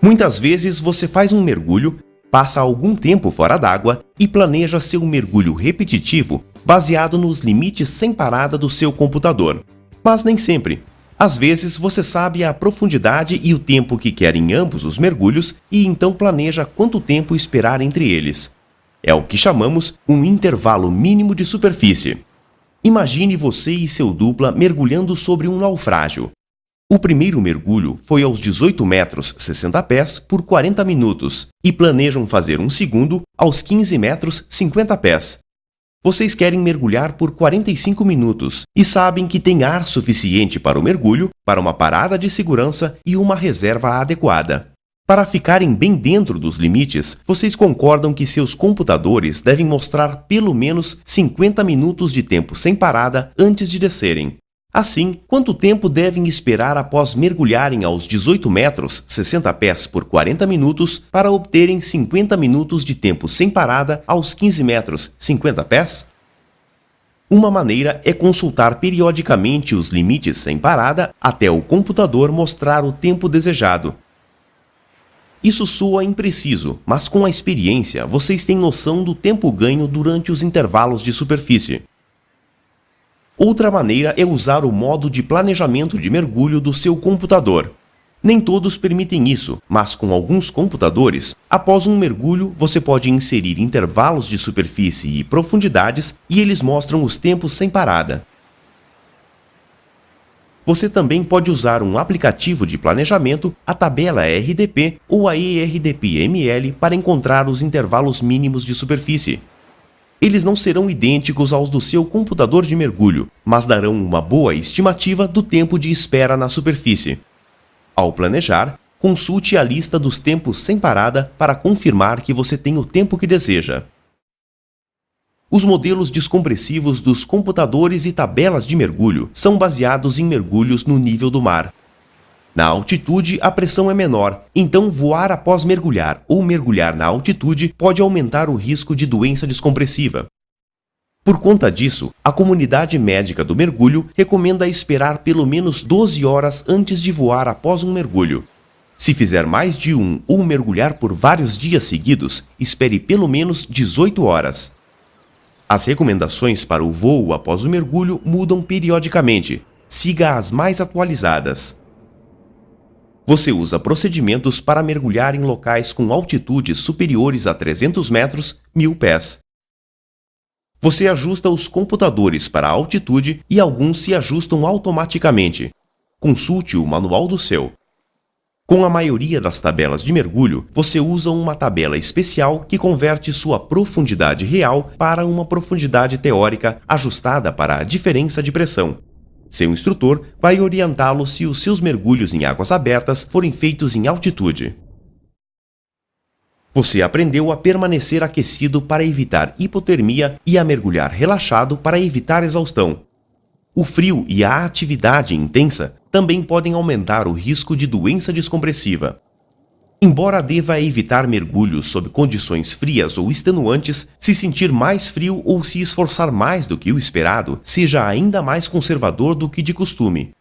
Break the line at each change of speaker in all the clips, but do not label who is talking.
Muitas vezes você faz um mergulho, passa algum tempo fora d'água e planeja seu mergulho repetitivo baseado nos limites sem parada do seu computador. Mas nem sempre. Às vezes você sabe a profundidade e o tempo que quer em ambos os mergulhos e então planeja quanto tempo esperar entre eles. É o que chamamos um intervalo mínimo de superfície. Imagine você e seu dupla mergulhando sobre um naufrágio. O primeiro mergulho foi aos 18 metros 60 pés por 40 minutos e planejam fazer um segundo aos 15 metros 50 pés. Vocês querem mergulhar por 45 minutos e sabem que tem ar suficiente para o mergulho, para uma parada de segurança e uma reserva adequada. Para ficarem bem dentro dos limites, vocês concordam que seus computadores devem mostrar pelo menos 50 minutos de tempo sem parada antes de descerem. Assim, quanto tempo devem esperar após mergulharem aos 18 metros 60 pés por 40 minutos para obterem 50 minutos de tempo sem parada aos 15 metros 50 pés? Uma maneira é consultar periodicamente os limites sem parada até o computador mostrar o tempo desejado. Isso soa impreciso, mas com a experiência vocês têm noção do tempo ganho durante os intervalos de superfície. Outra maneira é usar o modo de planejamento de mergulho do seu computador. Nem todos permitem isso, mas com alguns computadores, após um mergulho você pode inserir intervalos de superfície e profundidades e eles mostram os tempos sem parada. Você também pode usar um aplicativo de planejamento, a tabela RDP ou a ERDP-ML para encontrar os intervalos mínimos de superfície. Eles não serão idênticos aos do seu computador de mergulho, mas darão uma boa estimativa do tempo de espera na superfície. Ao planejar, consulte a lista dos tempos sem parada para confirmar que você tem o tempo que deseja. Os modelos descompressivos dos computadores e tabelas de mergulho são baseados em mergulhos no nível do mar. Na altitude, a pressão é menor, então voar após mergulhar ou mergulhar na altitude pode aumentar o risco de doença descompressiva. Por conta disso, a comunidade médica do mergulho recomenda esperar pelo menos 12 horas antes de voar após um mergulho. Se fizer mais de um ou mergulhar por vários dias seguidos, espere pelo menos 18 horas. As recomendações para o voo após o mergulho mudam periodicamente. Siga as mais atualizadas. Você usa procedimentos para mergulhar em locais com altitudes superiores a 300 metros, 1000 pés. Você ajusta os computadores para a altitude e alguns se ajustam automaticamente. Consulte o manual do seu. Com a maioria das tabelas de mergulho, você usa uma tabela especial que converte sua profundidade real para uma profundidade teórica ajustada para a diferença de pressão. Seu instrutor vai orientá-lo se os seus mergulhos em águas abertas forem feitos em altitude. Você aprendeu a permanecer aquecido para evitar hipotermia e a mergulhar relaxado para evitar exaustão. O frio e a atividade intensa também podem aumentar o risco de doença descompressiva. Embora deva evitar mergulhos sob condições frias ou extenuantes, se sentir mais frio ou se esforçar mais do que o esperado, seja ainda mais conservador do que de costume.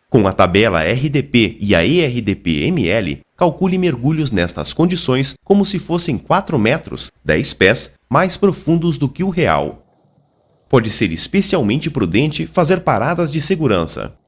Com a tabela RDP e a ERDP-ML, calcule mergulhos nestas condições como se fossem 4 metros, 10 pés, mais profundos do que o real. Pode ser especialmente prudente fazer paradas de segurança.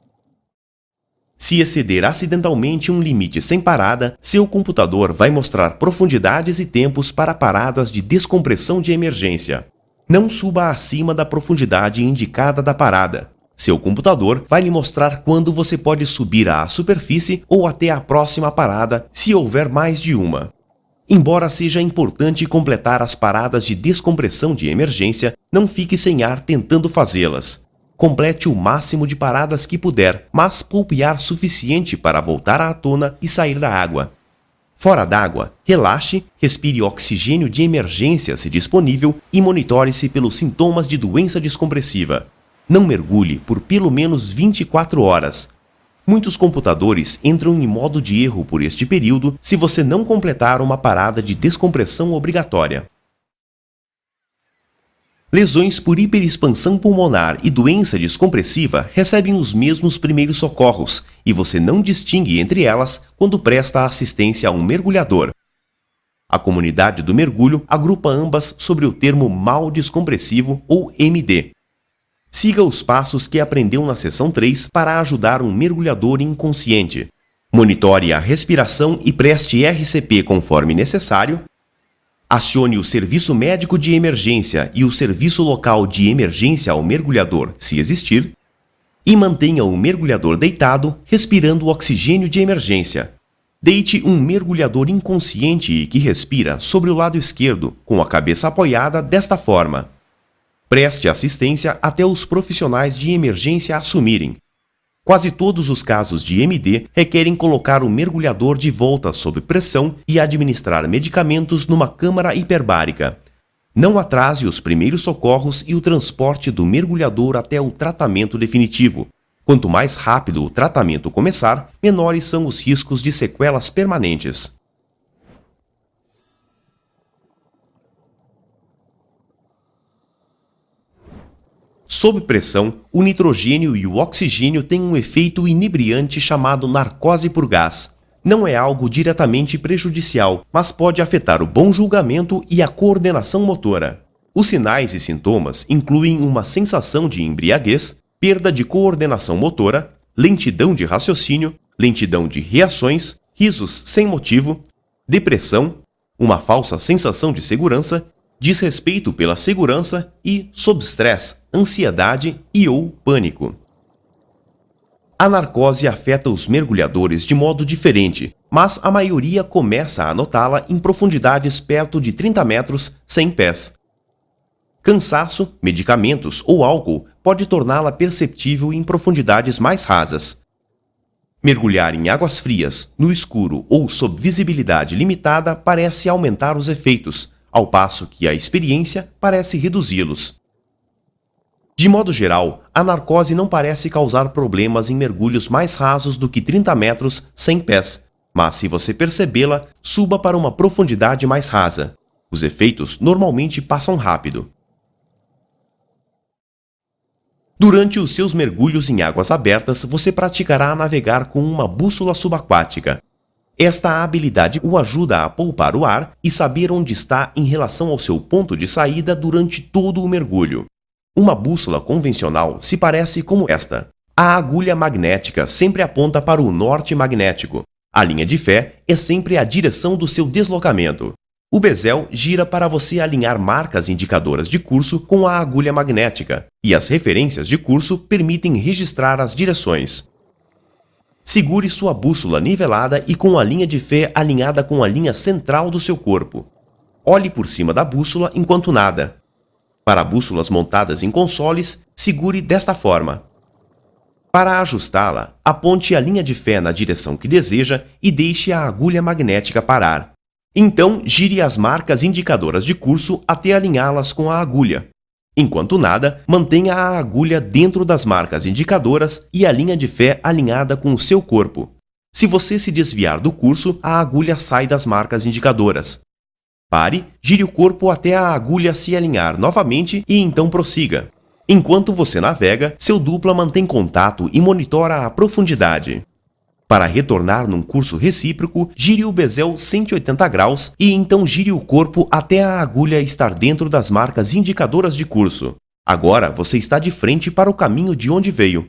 Se exceder acidentalmente um limite sem parada, seu computador vai mostrar profundidades e tempos para paradas de descompressão de emergência. Não suba acima da profundidade indicada da parada. Seu computador vai lhe mostrar quando você pode subir à superfície ou até a próxima parada, se houver mais de uma. Embora seja importante completar as paradas de descompressão de emergência, não fique sem ar tentando fazê-las. Complete o máximo de paradas que puder, mas poupe ar suficiente para voltar à tona e sair da água. Fora d'água, relaxe, respire oxigênio de emergência se disponível e monitore-se pelos sintomas de doença descompressiva. Não mergulhe por pelo menos 24 horas. Muitos computadores entram em modo de erro por este período se você não completar uma parada de descompressão obrigatória. Lesões por hiperexpansão pulmonar e doença descompressiva recebem os mesmos primeiros socorros, e você não distingue entre elas quando presta assistência a um mergulhador. A comunidade do mergulho agrupa ambas sobre o termo mal descompressivo ou MD. Siga os passos que aprendeu na seção 3 para ajudar um mergulhador inconsciente. Monitore a respiração e preste RCP conforme necessário. Acione o serviço médico de emergência e o serviço local de emergência ao mergulhador, se existir. E mantenha o mergulhador deitado, respirando oxigênio de emergência. Deite um mergulhador inconsciente e que respira sobre o lado esquerdo, com a cabeça apoiada desta forma. Preste assistência até os profissionais de emergência assumirem. Quase todos os casos de MD requerem colocar o mergulhador de volta sob pressão e administrar medicamentos numa câmara hiperbárica. Não atrase os primeiros socorros e o transporte do mergulhador até o tratamento definitivo. Quanto mais rápido o tratamento começar, menores são os riscos de sequelas permanentes. Sob pressão, o nitrogênio e o oxigênio têm um efeito inebriante chamado narcose por gás. Não é algo diretamente prejudicial, mas pode afetar o bom julgamento e a coordenação motora. Os sinais e sintomas incluem uma sensação de embriaguez, perda de coordenação motora, lentidão de raciocínio, lentidão de reações, risos sem motivo, depressão, uma falsa sensação de segurança, desrespeito pela segurança e, sob estresse, ansiedade e ou pânico. A narcose afeta os mergulhadores de modo diferente, mas a maioria começa a notá-la em profundidades perto de 30 metros, 100 pés. Cansaço, medicamentos ou álcool pode torná-la perceptível em profundidades mais rasas. Mergulhar em águas frias, no escuro ou sob visibilidade limitada parece aumentar os efeitos, ao passo que a experiência parece reduzi-los. De modo geral, a narcose não parece causar problemas em mergulhos mais rasos do que 30 metros, 100 pés, mas se você percebê-la, suba para uma profundidade mais rasa. Os efeitos normalmente passam rápido. Durante os seus mergulhos em águas abertas, você praticará navegar com uma bússola subaquática. Esta habilidade o ajuda a poupar o ar e saber onde está em relação ao seu ponto de saída durante todo o mergulho. Uma bússola convencional se parece como esta. A agulha magnética sempre aponta para o norte magnético. A linha de fé é sempre a direção do seu deslocamento. O bezel gira para você alinhar marcas indicadoras de curso com a agulha magnética, e as referências de curso permitem registrar as direções. Segure sua bússola nivelada e com a linha de fé alinhada com a linha central do seu corpo. Olhe por cima da bússola enquanto nada. Para bússolas montadas em consoles, segure desta forma. Para ajustá-la, aponte a linha de fé na direção que deseja e deixe a agulha magnética parar. Então, gire as marcas indicadoras de curso até alinhá-las com a agulha. Enquanto nada, mantenha a agulha dentro das marcas indicadoras e a linha de fé alinhada com o seu corpo. Se você se desviar do curso, a agulha sai das marcas indicadoras. Pare, gire o corpo até a agulha se alinhar novamente e então prossiga. Enquanto você navega, seu dupla mantém contato e monitora a profundidade. Para retornar num curso recíproco, gire o bezel 180 graus e então gire o corpo até a agulha estar dentro das marcas indicadoras de curso. Agora você está de frente para o caminho de onde veio.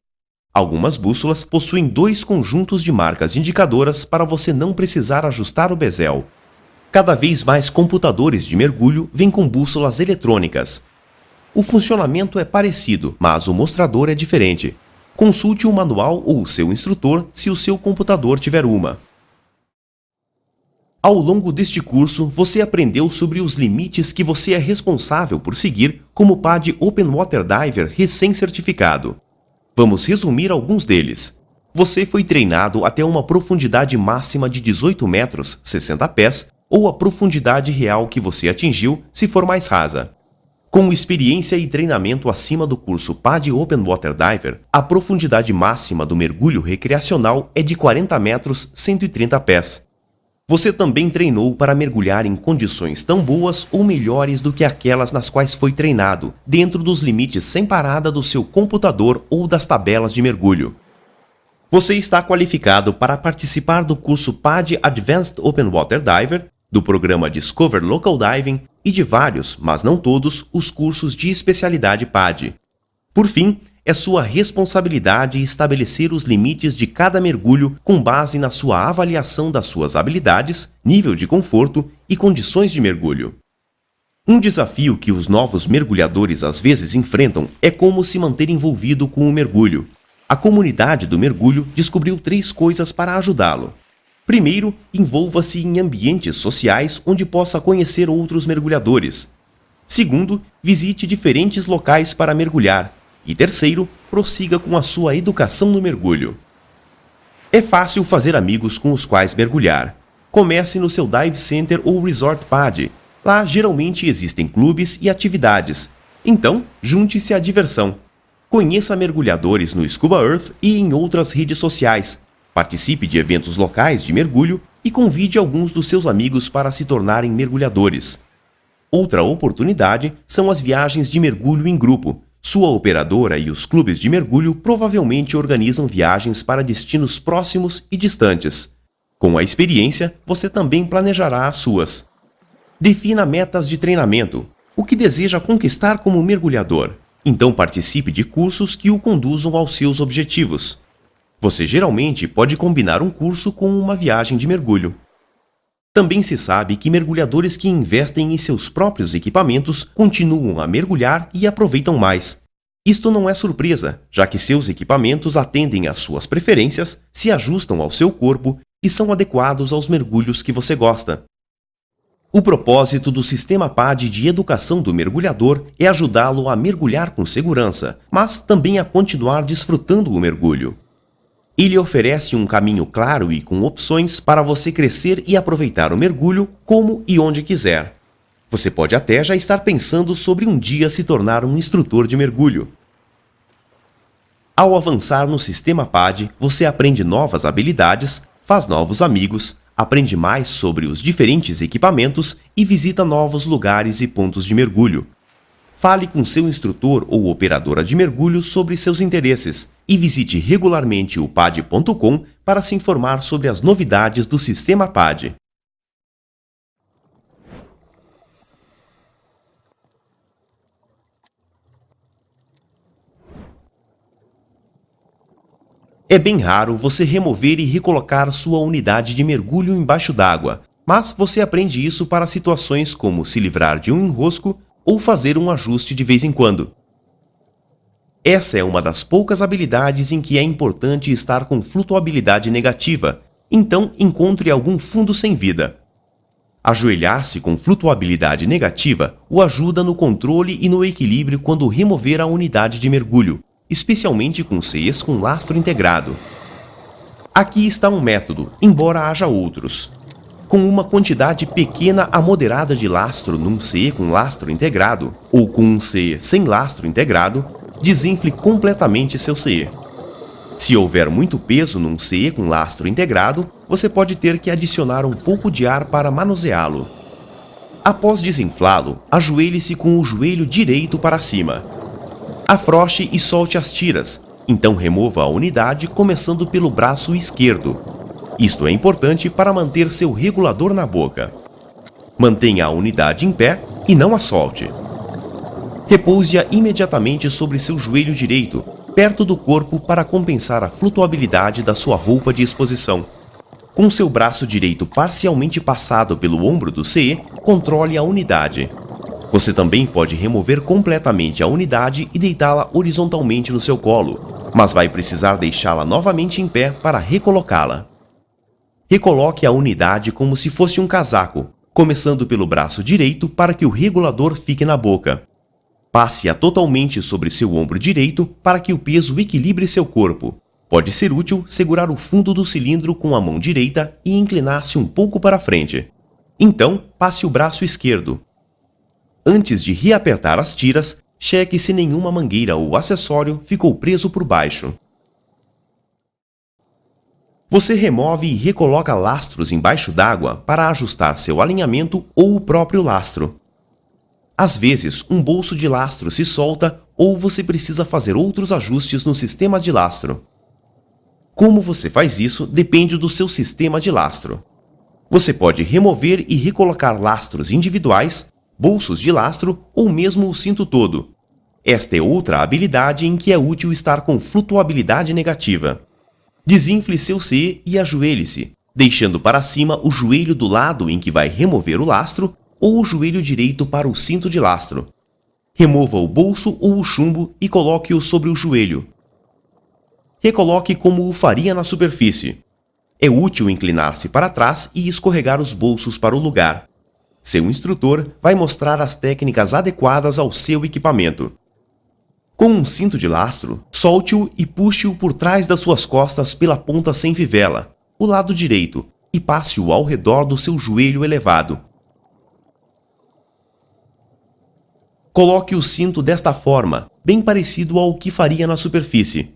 Algumas bússolas possuem 2 conjuntos de marcas indicadoras para você não precisar ajustar o bezel. Cada vez mais computadores de mergulho vêm com bússolas eletrônicas. O funcionamento é parecido, mas o mostrador é diferente. Consulte o manual ou o seu instrutor se o seu computador tiver uma. Ao longo deste curso, você aprendeu sobre os limites que você é responsável por seguir como PAD Open Water Diver recém-certificado. Vamos resumir alguns deles. Você foi treinado até uma profundidade máxima de 18 metros, 60 pés, ou a profundidade real que você atingiu se for mais rasa. Com experiência e treinamento acima do curso PAD Open Water Diver, a profundidade máxima do mergulho recreacional é de 40 metros, 130 pés. Você também treinou para mergulhar em condições tão boas ou melhores do que aquelas nas quais foi treinado, dentro dos limites sem parada do seu computador ou das tabelas de mergulho. Você está qualificado para participar do curso PADI Advanced Open Water Diver, do programa Discover Local Diving e de vários, mas não todos, os cursos de especialidade PADI. Por fim, é sua responsabilidade estabelecer os limites de cada mergulho com base na sua avaliação das suas habilidades, nível de conforto e condições de mergulho. Um desafio que os novos mergulhadores às vezes enfrentam é como se manter envolvido com o mergulho. A comunidade do mergulho descobriu 3 coisas para ajudá-lo. Primeiro, envolva-se em ambientes sociais onde possa conhecer outros mergulhadores. Segundo, visite diferentes locais para mergulhar. E terceiro, prossiga com a sua educação no mergulho. É fácil fazer amigos com os quais mergulhar. Comece no seu dive center ou resort PADI. Lá geralmente existem clubes e atividades. Então, junte-se à diversão. Conheça mergulhadores no Scuba Earth e em outras redes sociais. Participe de eventos locais de mergulho e convide alguns dos seus amigos para se tornarem mergulhadores. Outra oportunidade são as viagens de mergulho em grupo. Sua operadora e os clubes de mergulho provavelmente organizam viagens para destinos próximos e distantes. Com a experiência, você também planejará as suas. Defina metas de treinamento. O que deseja conquistar como mergulhador? Então participe de cursos que o conduzam aos seus objetivos. Você geralmente pode combinar um curso com uma viagem de mergulho. Também se sabe que mergulhadores que investem em seus próprios equipamentos continuam a mergulhar e aproveitam mais. Isto não é surpresa, já que seus equipamentos atendem às suas preferências, se ajustam ao seu corpo e são adequados aos mergulhos que você gosta. O propósito do sistema PADI de educação do mergulhador é ajudá-lo a mergulhar com segurança, mas também a continuar desfrutando o mergulho. Ele oferece um caminho claro e com opções para você crescer e aproveitar o mergulho como e onde quiser. Você pode até já estar pensando sobre um dia se tornar um instrutor de mergulho. Ao avançar no sistema PADI, você aprende novas habilidades, faz novos amigos, aprende mais sobre os diferentes equipamentos e visita novos lugares e pontos de mergulho. Fale com seu instrutor ou operadora de mergulho sobre seus interesses e visite regularmente o PADI.com para se informar sobre as novidades do sistema PADI. É bem raro você remover e recolocar sua unidade de mergulho embaixo d'água, mas você aprende isso para situações como se livrar de um enrosco ou fazer um ajuste de vez em quando. Essa é uma das poucas habilidades em que é importante estar com flutuabilidade negativa, então encontre algum fundo sem vida. Ajoelhar-se com flutuabilidade negativa o ajuda no controle e no equilíbrio quando remover a unidade de mergulho, especialmente com CEs com lastro integrado. Aqui está um método, embora haja outros. Com uma quantidade pequena a moderada de lastro num CE com lastro integrado, ou com um CE sem lastro integrado, desinfle completamente seu CE. Se houver muito peso num CE com lastro integrado, você pode ter que adicionar um pouco de ar para manuseá-lo. Após desinflá-lo, ajoelhe-se com o joelho direito para cima. Afrouxe e solte as tiras, então remova a unidade começando pelo braço esquerdo. Isto é importante para manter seu regulador na boca. Mantenha a unidade em pé e não a solte. Repouse-a imediatamente sobre seu joelho direito, perto do corpo para compensar a flutuabilidade da sua roupa de exposição. Com seu braço direito parcialmente passado pelo ombro do CE, controle a unidade. Você também pode remover completamente a unidade e deitá-la horizontalmente no seu colo, mas vai precisar deixá-la novamente em pé para recolocá-la. Recoloque a unidade como se fosse um casaco, começando pelo braço direito para que o regulador fique na boca. Passe-a totalmente sobre seu ombro direito para que o peso equilibre seu corpo. Pode ser útil segurar o fundo do cilindro com a mão direita e inclinar-se um pouco para frente. Então, passe o braço esquerdo. Antes de reapertar as tiras, cheque se nenhuma mangueira ou acessório ficou preso por baixo. Você remove e recoloca lastros embaixo d'água para ajustar seu alinhamento ou o próprio lastro. Às vezes, um bolso de lastro se solta ou você precisa fazer outros ajustes no sistema de lastro. Como você faz isso depende do seu sistema de lastro. Você pode remover e recolocar lastros individuais, bolsos de lastro ou mesmo o cinto todo. Esta é outra habilidade em que é útil estar com flutuabilidade negativa. Desinfle seu CE e ajoelhe-se, deixando para cima o joelho do lado em que vai remover o lastro ou o joelho direito para o cinto de lastro. Remova o bolso ou o chumbo e coloque-o sobre o joelho. Recoloque como o faria na superfície. É útil inclinar-se para trás e escorregar os bolsos para o lugar. Seu instrutor vai mostrar as técnicas adequadas ao seu equipamento. Com um cinto de lastro, solte-o e puxe-o por trás das suas costas pela ponta sem fivela, o lado direito, e passe-o ao redor do seu joelho elevado. Coloque o cinto desta forma, bem parecido ao que faria na superfície.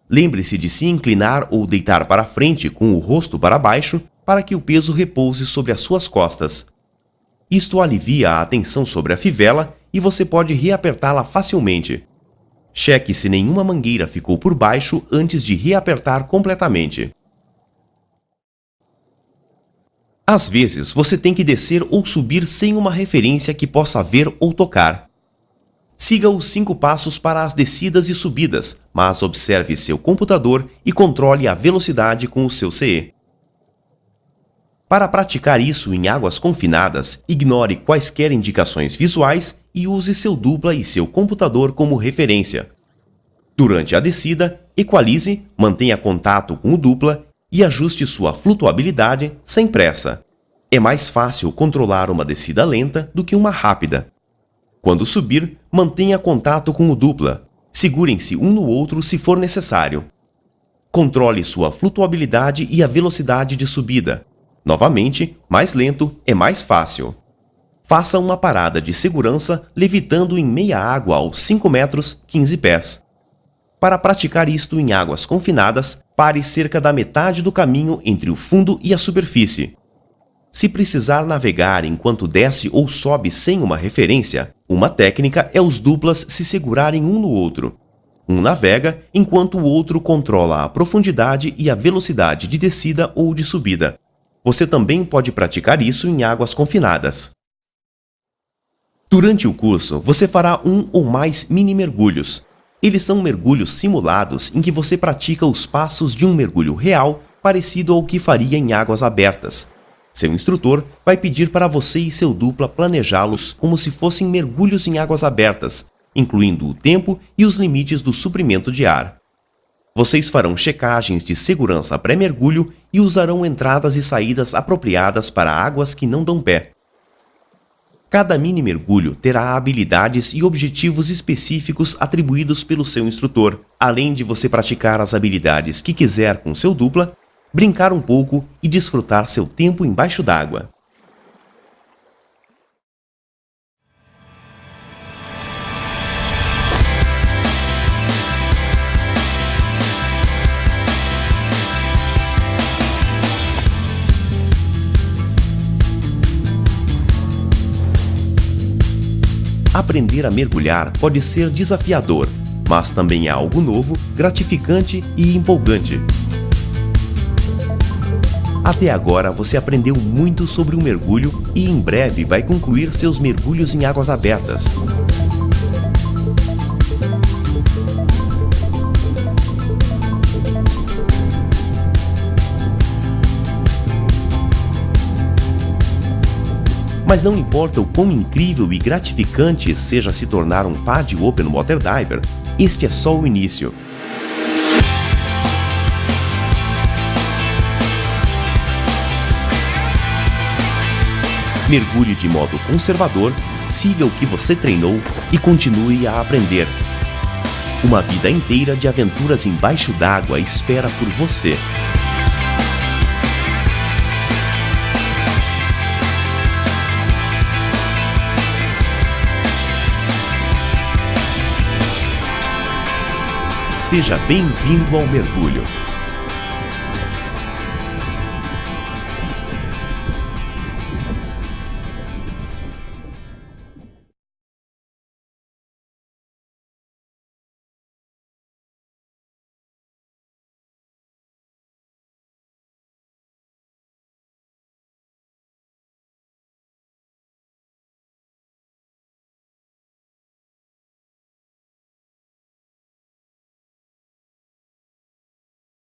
Lembre-se de se inclinar ou deitar para frente com o rosto para baixo para que o peso repouse sobre as suas costas. Isto alivia a tensão sobre a fivela e você pode reapertá-la facilmente. Cheque se nenhuma mangueira ficou por baixo antes de reapertar completamente. Às vezes, você tem que descer ou subir sem uma referência que possa ver ou tocar. Siga os 5 passos para as descidas e subidas, mas observe seu computador e controle a velocidade com o seu CE. Para praticar isso em águas confinadas, ignore quaisquer indicações visuais e use seu dupla e seu computador como referência. Durante a descida, equalize, mantenha contato com o dupla e ajuste sua flutuabilidade sem pressa. É mais fácil controlar uma descida lenta do que uma rápida. Quando subir, mantenha contato com o dupla. Segurem-se um no outro se for necessário. Controle sua flutuabilidade e a velocidade de subida. Novamente, mais lento é mais fácil. Faça uma parada de segurança levitando em meia água aos 5 metros, 15 pés. Para praticar isto em águas confinadas, pare cerca da metade do caminho entre o fundo e a superfície. Se precisar navegar enquanto desce ou sobe sem uma referência, uma técnica é os duplas se segurarem um no outro. Um navega enquanto o outro controla a profundidade e a velocidade de descida ou de subida. Você também pode praticar isso em águas confinadas. Durante o curso, você fará um ou mais mini mergulhos. Eles são mergulhos simulados em que você pratica os passos de um mergulho real, parecido ao que faria em águas abertas. Seu instrutor vai pedir para você e seu dupla planejá-los como se fossem mergulhos em águas abertas, incluindo o tempo e os limites do suprimento de ar. Vocês farão checagens de segurança pré-mergulho e usarão entradas e saídas apropriadas para águas que não dão pé. Cada mini mergulho terá habilidades e objetivos específicos atribuídos pelo seu instrutor, além de você praticar as habilidades que quiser com seu dupla, brincar um pouco e desfrutar seu tempo embaixo d'água. Aprender a mergulhar pode ser desafiador, mas também é algo novo, gratificante e empolgante. Até agora você aprendeu muito sobre o mergulho e em breve vai concluir seus mergulhos em águas abertas. Mas não importa o quão incrível e gratificante seja se tornar um PADI Open Water Diver, este é só o início. Mergulhe de modo conservador, siga o que você treinou e continue a aprender. Uma vida inteira de aventuras embaixo d'água espera por você. Seja bem-vindo ao mergulho.